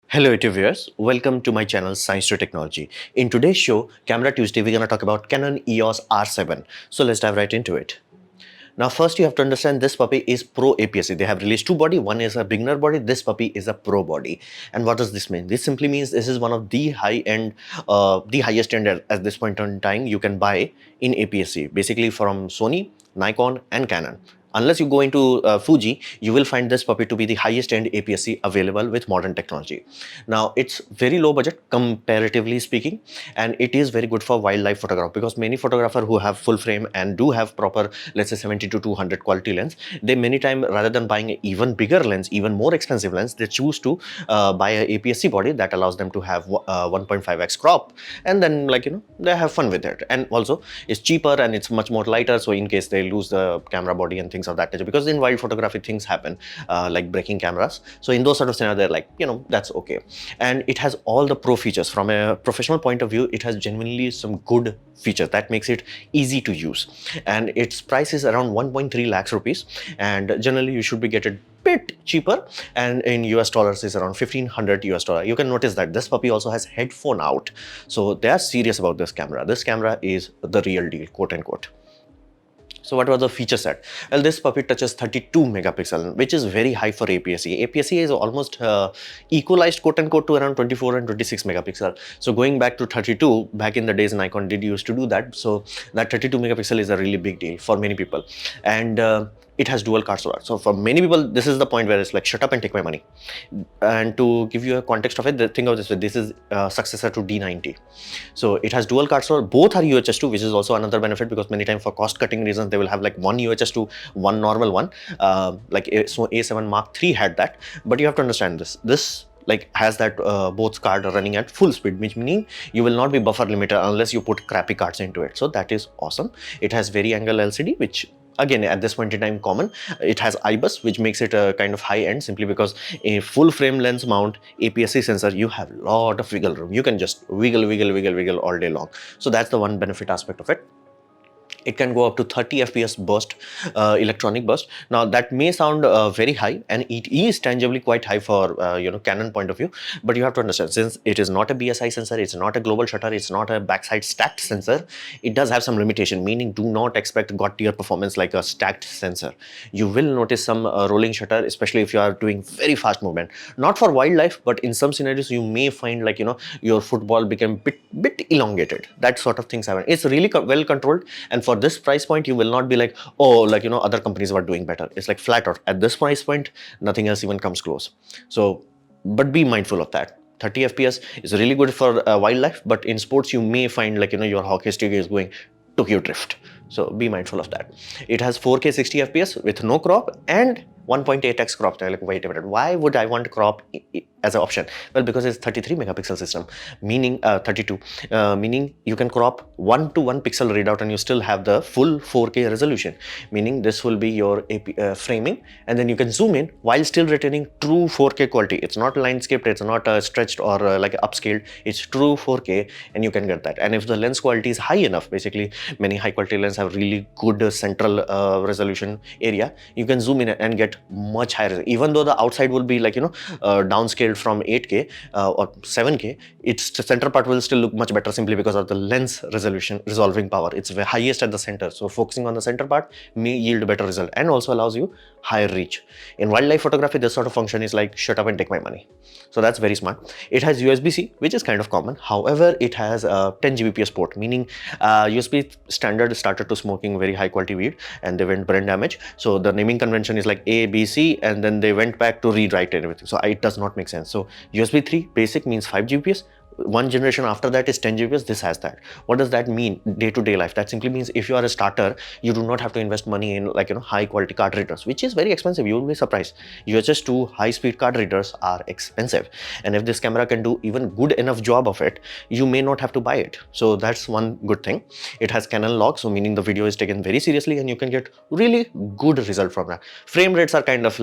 Hello YouTube viewers, welcome to my channel Science to Technology. In today's show, Camera Tuesday, we're going to talk about Canon EOS R7. So let's dive right into it. Now first you have to understand this puppy is Pro APS-C. They have released two body, one is a beginner body, this puppy is a Pro body. And what does this mean? This simply means this is one of the high-end, the highest end at this point in time you can buy in APS-C, basically from Sony, Nikon and Canon. Unless you go into Fuji, you will find this puppy to be the highest end APS-C available with modern technology. Now, it's very low budget comparatively speaking, and it is very good for wildlife photography because many photographers who have full frame and do have proper, let's say 70 to 200 quality lens, they many time rather than buying an even bigger lens, even more expensive lens, they choose to buy a APS-C body that allows them to have 1.5x crop, and then they have fun with it. And also it's cheaper and it's much more lighter, so in case they lose the camera body and things of that nature, because in wild photography things happen, like breaking cameras, so in those sort of scenarios they're like, that's okay. And it has all the pro features. From a professional point of view, it has genuinely some good features that makes it easy to use, and its price is around 1.3 lakhs rupees, and generally you should be getting bit cheaper, and in US dollars is around 1500 US dollar. You can notice that this puppy also has headphone out, so they are serious about this camera. This camera is the real deal, quote unquote. So what was the feature set? Well, this puppy touches 32 megapixel, which is very high for APS-C. APS-C is almost equalized, quote unquote, to around 24 and 26 megapixel. So going back to 32, back in the days Nikon did used to do that. So that 32 megapixel is a really big deal for many people. And it has dual card slot. So for many people, this is the point where it's like, shut up and take my money. And to give you a context of it, think of this way, this is a successor to D90. So it has dual card slot. Both are UHS-2, which is also another benefit, because many times for cost cutting reasons, they will have like one UHS-2, one normal one. So A7 Mark III had that, but you have to understand this. This has that both card running at full speed, which meaning you will not be buffer limited unless you put crappy cards into it. So that is awesome. It has vari-angle LCD, which again at this point in time common. It has IBIS, which makes it a kind of high end, simply because a full frame lens mount APS-C sensor, you have a lot of wiggle room. You can just wiggle all day long. So that's the one benefit aspect of it. It can go up to 30 FPS burst, electronic burst. Now that may sound very high, and it is tangibly quite high for Canon point of view, but you have to understand, since it is not a BSI sensor, it's not a global shutter, it's not a backside stacked sensor, it does have some limitation, meaning do not expect god tier performance like a stacked sensor. You will notice some rolling shutter, especially if you are doing very fast movement, not for wildlife, but in some scenarios you may find your football became bit elongated. That sort of things happen. It's really well controlled, and for this price point you will not be like, oh, other companies were doing better. It's like flat out at this price point, nothing else even comes close. So but be mindful of that. 30 fps is really good for wildlife, but in sports you may find your hockey stick is going Tokyo drift, so be mindful of that. It has 4K 60 fps with no crop and 1.8x crop. Like, wait a minute, why would I want crop as an option? Well, because it's 33 megapixel system, meaning 32, meaning you can crop 1 to 1 pixel readout and you still have the full 4K resolution, meaning this will be your framing, and then you can zoom in while still retaining true 4K quality. It's not line skipped, it's not stretched or upscaled, it's true 4K, and you can get that. And if the lens quality is high enough, basically many high quality lenses have really good central resolution area, you can zoom in and get much higher, even though the outside will be downscaled from 8K or 7K, its center part will still look much better, simply because of the lens resolution resolving power. It's the highest at the center, so focusing on the center part may yield better result, and also allows you higher reach. In wildlife photography, this sort of function is like, shut up and take my money. So that's very smart. It has USB-C, which is kind of common. However, it has a 10 Gbps port, meaning USB standard started to smoking very high quality weed, and they went brain damage. So the naming convention is like A, B, C, and then they went back to rewrite everything. So it does not make sense. So USB 3 basic means 5 Gbps. One generation after that is 10 Gbps. This has that. What does that mean day-to-day life? That simply means if you are a starter, you do not have to invest money in high quality card readers, which is very expensive. You will be surprised. UHS-2 high speed card readers are expensive, and if this camera can do even good enough job of it, you may not have to buy it. So that's one good thing. It has Canon log, so meaning the video is taken very seriously and you can get really good result from that. Frame rates are kind of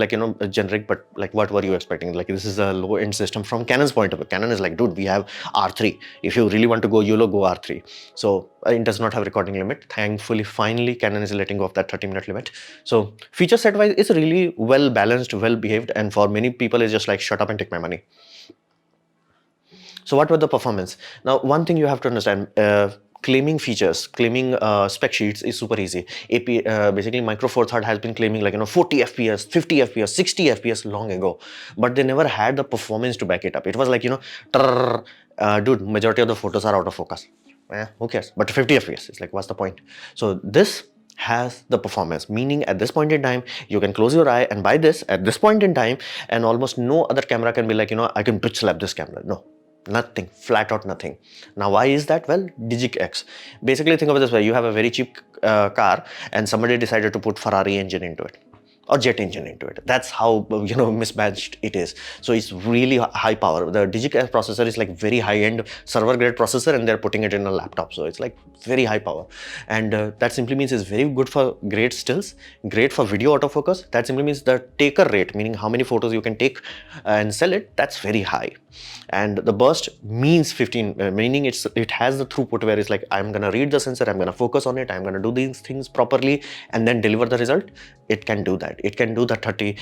generic, but what were you expecting? This is a low end system from Canon's point of view. Canon is like, dude, we have R3. If you really want to go YOLO, go R3. So it does not have recording limit. Thankfully, finally, Canon is letting go of that 30-minute limit. So feature set wise, it's really well balanced, well behaved, and for many people, it's just like, shut up and take my money. So what were the performance? Now, one thing you have to understand, claiming features, claiming spec sheets is super easy. Basically, Micro Four Third has been claiming, like, 40 FPS, 50 FPS, 60 FPS long ago, but they never had the performance to back it up. It was like, trrr, dude, majority of the photos are out of focus. Who cares? But 50 FPS, it's like, what's the point? So this has the performance, meaning at this point in time you can close your eye and buy this at this point in time, and almost no other camera can be like, I can bitch slap this camera. No, nothing, flat out nothing. Now why is that? Well, DigicX. Basically, think of it this way: you have a very cheap car and somebody decided to put Ferrari engine into it or jet engine into it. That's how mismatched it is. So it's really high power. The DigicX processor is like very high end server grade processor, and they're putting it in a laptop, so it's like very high power. And that simply means it's very good for great stills, great for video autofocus. That simply means the taker rate, meaning how many photos you can take and sell it, that's very high. And the burst means 15, meaning it has the throughput where it's like, I'm gonna read the sensor, I'm gonna focus on it, I'm gonna do these things properly and then deliver the result. It can do that. It can do the 30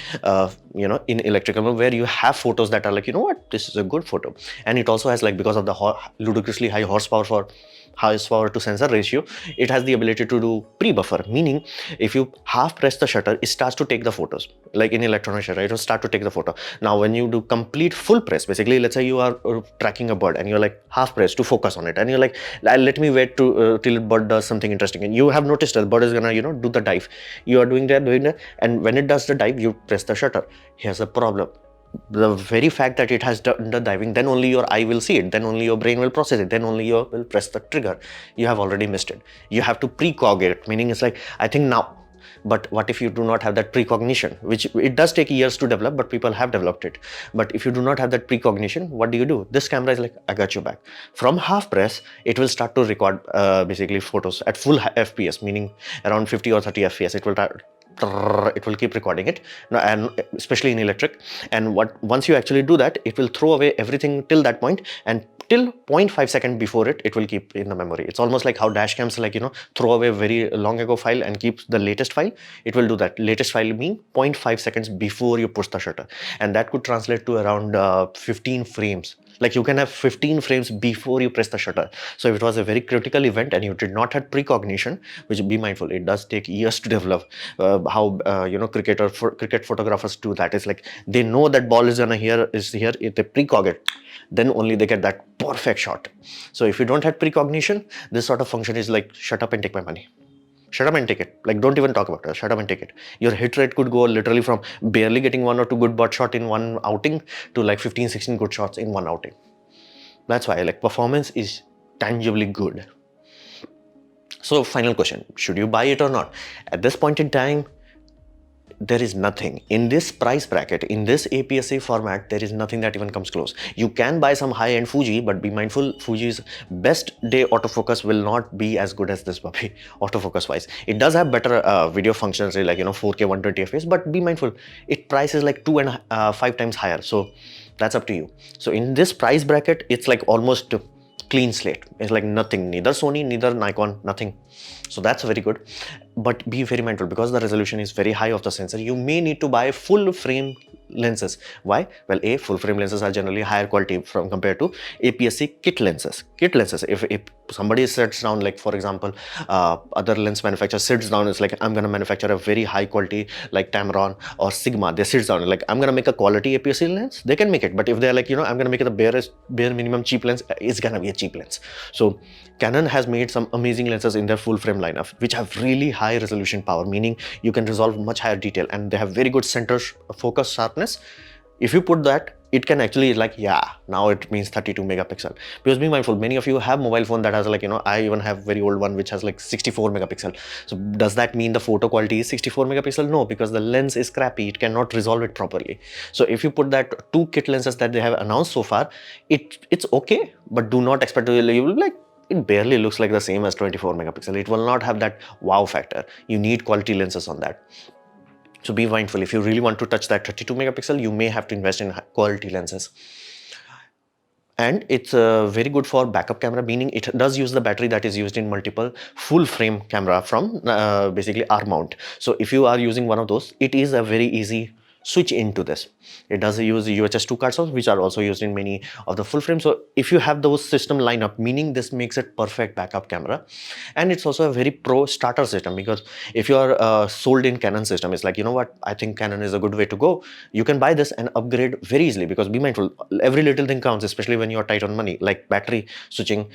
in electrical, where you have photos that are like, what, this is a good photo. And it also has, like, because of the ludicrously high horsepower to sensor ratio, it has the ability to do pre-buffer, meaning if you half press the shutter, it starts to take the photos. Like in electronic shutter, it will start to take the photo. Now when you do complete full press, basically, let's say you are tracking a bird and you're like half press to focus on it, and you're like, let me wait to till bird does something interesting, and you have noticed that the bird is gonna do the dive. You are doing that, and when it does the dive, you press the shutter. Here's a problem: the very fact that it has done the diving, then only your eye will see it, then only your brain will process it, then only you will press the trigger. You have already missed it. You have to precog it, meaning it's like, I think now. But what if you do not have that precognition, which it does take years to develop, but people have developed it. But if you do not have that precognition, what do? This camera is like, I got your back. From half press, it will start to record basically photos at full FPS, meaning around 50 or 30 FPS. It will keep recording it, and especially in electric. And once you actually do that, it will throw away everything till that point, and till 0.5 seconds before it will keep in the memory. It's almost like how dash cams, like, throw away very long ago file and keep the latest file. It will do that. Latest file mean 0.5 seconds before you push the shutter, and that could translate to around 15 frames. Like, you can have 15 frames before you press the shutter. So if it was a very critical event and you did not have precognition, which, be mindful, it does take years to develop. How cricket photographers do that. It's like, they know that ball is here. If they precog it, then only they get that perfect shot. So if you don't have precognition, this sort of function is like, shut up and take my money. Shut up and take it. Like, don't even talk about it. Shut up and take it. Your hit rate could go literally from barely getting 1 or 2 good butt shot in one outing to like 15, 16 good shots in one outing. That's why, like, performance is tangibly good. So final question, should you buy it or not? At this point in time, there is nothing in this price bracket, in this APS-C format. There is nothing that even comes close. You can buy some high-end Fuji, but be mindful, Fuji's best day autofocus will not be as good as this puppy autofocus wise. It does have better video functions, like 4K 120 FPS, but be mindful, it price is like 2 and 5 times higher. So that's up to you. So in this price bracket, it's like almost clean slate. It's like nothing, neither Sony, neither Nikon, nothing. So that's very good. But be very mindful, because the resolution is very high of the sensor, you may need to buy full frame lenses. Why? Well, full frame lenses are generally higher quality from compared to APS-C kit lenses. If somebody sits down, like for example, other lens manufacturer sits down, it's like, I'm gonna manufacture a very high quality like Tamron or Sigma. They sit down like, I'm gonna make a quality APS-C lens. They can make it, but if they're like, I'm gonna make it the bare minimum cheap lens, it's gonna be a cheap lens. So Canon has made some amazing lenses in their full frame lineup, which have really high resolution power, meaning you can resolve much higher detail, and they have very good center focus sharpness. If you put that, it can actually, like, now it means 32 megapixel. Because be mindful, many of you have mobile phone that has like, I even have very old one which has like 64 megapixel. So does that mean the photo quality is 64 megapixel? No, because the lens is crappy. It cannot resolve it properly. So if you put that 2 kit lenses that they have announced so far, it's okay, but do not expect to, you will like, it barely looks like the same as 24 megapixel. It will not have that wow factor. You need quality lenses on that. So be mindful, if you really want to touch that 32 megapixel, you may have to invest in quality lenses. And it's very good for backup camera, meaning it does use the battery that is used in multiple full frame camera from basically R mount. So if you are using one of those, it is a very easy switch into this. It does use UHS 2 cards which are also used in many of the full frame. So if you have those system lineup, meaning this makes it perfect backup camera. And it's also a very pro starter system, because if you are sold in Canon system, it's like, you know what, I think Canon is a good way to go. You can buy this and upgrade very easily, because be mindful, every little thing counts, especially when you're tight on money, like battery switching,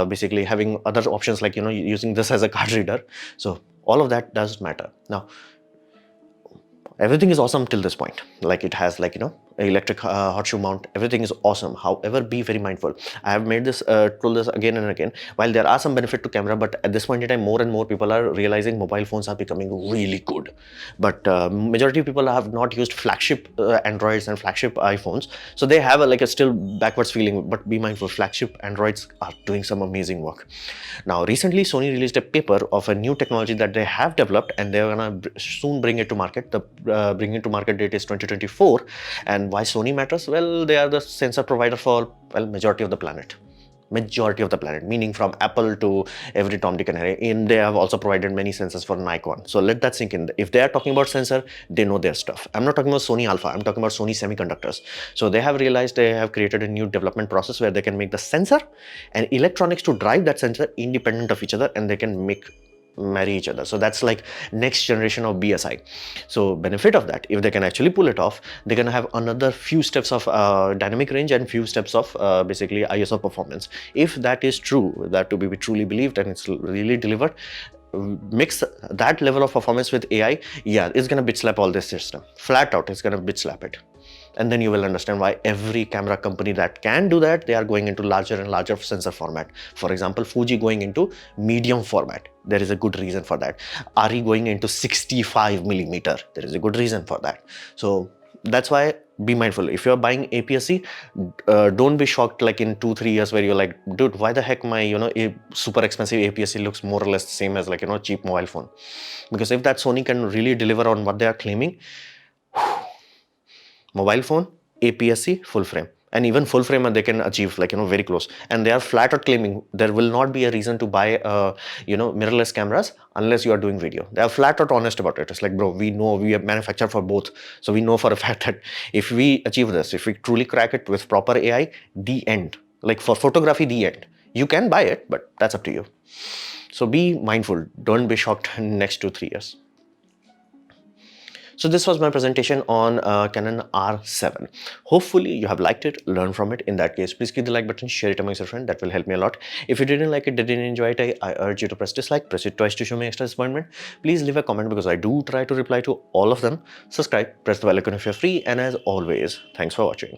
basically having other options like, you know, using this as a card reader. So all of that does matter. Now, everything is awesome till this point. Like, it has, like, you know, electric hot shoe mount. Everything is awesome. However, be very mindful. I have made this told this again and again. While there are some benefit to camera, but at this point in time, more and more people are realizing mobile phones are becoming really good. But majority of people have not used flagship Androids and flagship iPhones, so they have like a still backwards feeling. But be mindful, flagship Androids are doing some amazing work. Now, recently Sony released a paper of a new technology that they have developed, and they're gonna soon bring it to market. The bring it to market date is 2024. And why Sony matters? Well, they are the sensor provider for, well, majority of the planet. Majority of the planet, meaning from Apple to every Tom, Dick and Harry. And they have also provided many sensors for Nikon. So let that sink in. If they are talking about sensor, they know their stuff. I'm not talking about Sony Alpha, I'm talking about Sony Semiconductors. So they have realized, they have created a new development process where they can make the sensor and electronics to drive that sensor independent of each other, and they can marry each other. So that's like next generation of BSI. So benefit of that, if they can actually pull it off, they're gonna have another few steps of dynamic range and few steps of basically ISO performance. If that is true, that to be truly believed, and it's really delivered, mix that level of performance with AI, yeah, it's gonna bit slap all this system. Flat out, it's gonna bit slap it. And then you will understand why every camera company that can do that, they are going into larger and larger sensor format. For example, Fuji going into medium format. There is a good reason for that. RE going into 65 millimeter. There is a good reason for that. So that's why, be mindful. If you're buying APS-C, don't be shocked like in 2-3 years where you're like, dude, why the heck my, you know, a super expensive APS-C looks more or less the same as, like, you know, cheap mobile phone. Because if that Sony can really deliver on what they are claiming, mobile phone, APS-C, full frame, and even full frame they can achieve, like, you know, very close. And they are flat out claiming there will not be a reason to buy you know, mirrorless cameras unless you are doing video. They are flat out honest about it. It's like, bro, we know, we have manufactured for both, so we know for a fact that if we achieve this, if we truly crack it with proper AI, the end. Like for photography, the end. You can buy it, but that's up to you. So be mindful, don't be shocked in next 2-3 years. So this was my presentation on Canon R7. Hopefully you have liked it, learned from it. In that case, please click the like button, share it amongst your friends. That will help me a lot. If you didn't like it, didn't enjoy it, I urge you to press dislike, press it twice to show me extra disappointment. Please leave a comment, because I do try to reply to all of them. Subscribe, press the bell icon if you're free, and as always, thanks for watching.